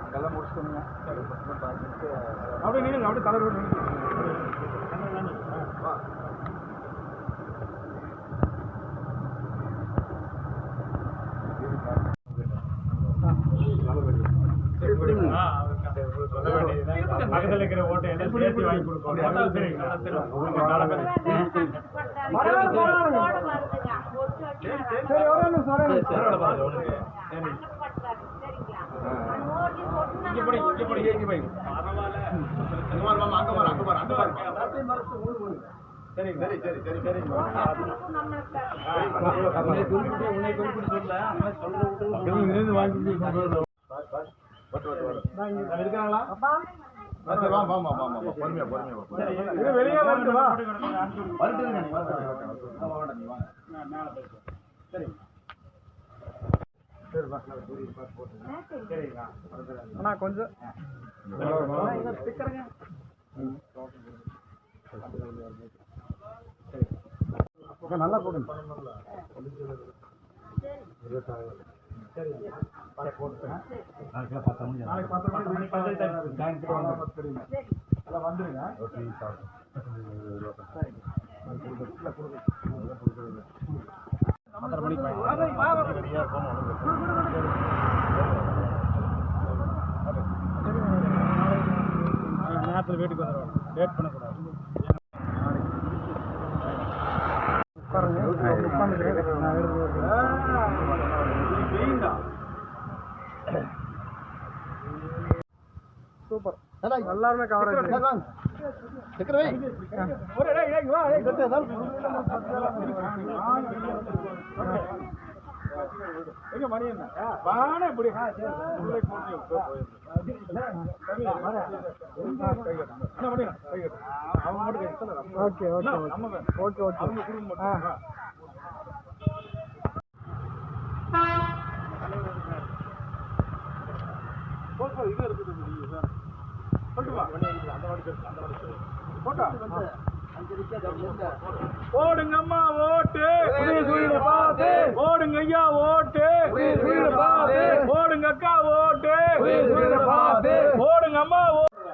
அங்கெல்லாம் முடிச்சுட்டோங்க. அப்படியே நீங்க அப்படியே தலைவர் பக்கத்தில் இருக்கிற ஓட்டை எல்லாம் சேர்த்து வாங்கி கொடுப்போம். அண்ணா கொஞ்சம் நல்லா போடுங்க. வந்துருங்க. நேரத்தில் வீட்டுக்கு வந்துடுவோம். லேட் பண்ணக்கூடாது. சூப்பர். எல்லாருமே கவர் எங்க மணி என்ன வானே இப்படி ஓகே ஓகே ஓகே ஓகே அவங்க குடும்பம் இது இருக்குது ஓடுங்க அம்மா ஓட்டு, ஓடுங்க ஐயா ஓட்டு, ஓடுங்க அக்கா ஓட்டு, ஓடுங்க அம்மா ஓட்டு.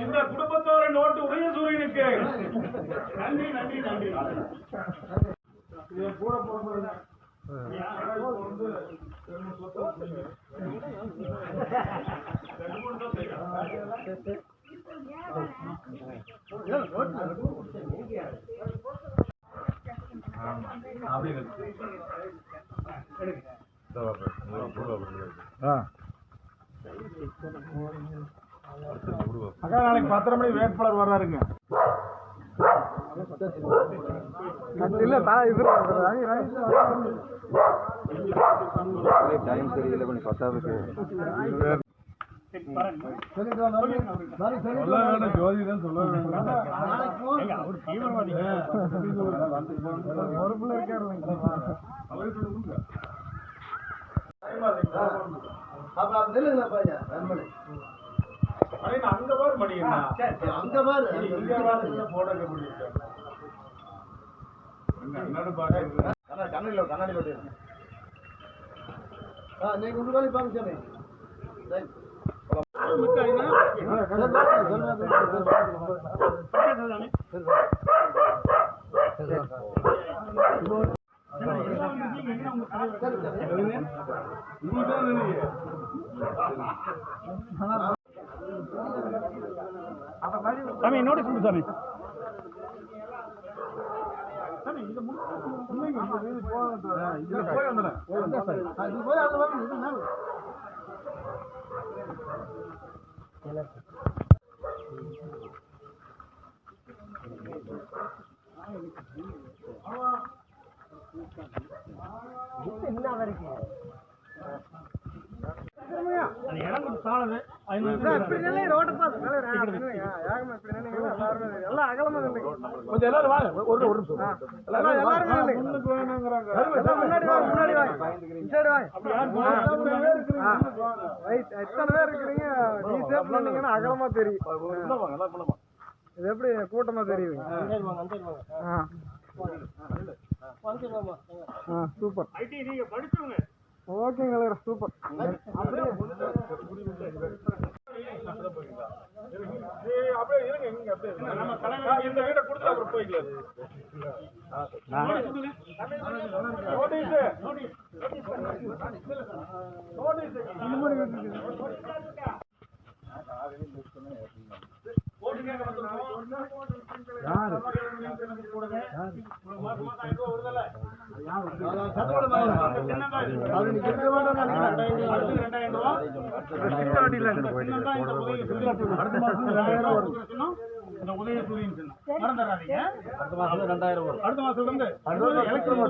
இந்த குடும்பத்தோட நோட்டு உதயசூரியனுக்கு நன்றி நன்றி நன்றி. கூட போறது அக்கா நாளைக்கு 10:30 மணி வேட்பாளர் வர்றாருங்க. இல்ல டைம் தெரியல கொஞ்சம் பத்தாவதுக்கு ஜோதிதான் சொல்ல அங்க பாரு மணி அங்க பாரு போட கண்ணாடி கண்ணாடி நீங்க உங்க பாருங்க சாமி நோட்டீஸ் பண்ணு சாமி. என்ன வரைக்கும் இடம் சாலது ரோட்டு பாஸ் எல்லாம் அகலமா இல்லைங்க. கொஞ்சம் எல்லாரும் வாங்க. ஒரு நிமிஷம். எல்லாருமே இல்லைங்க. முன்னாடி வாங்க, முன்னாடி வாங்க. இன்சைடு வாங்க. ரைட். எத்தனை பேர் இருக்கிறீங்க? நீ சேஃப் பண்ணீங்கன்னா அகலமா தெரியும். இது எப்படி கூட்டமா தெரியுது? சூப்பர். ஓகேங்க, சூப்பர். அப்படியே இருங்க, இங்க அப்படியே நம்ம தலைவர் இந்த வீட கொடுத்து அப்புறம் போய்க்கலாம். உதயசூரியன் மறந்துடாதீங்க. அடுத்த மாசம் 2000 வரும். அடுத்த மாசத்துல இருந்து எலக்ட்ரிக்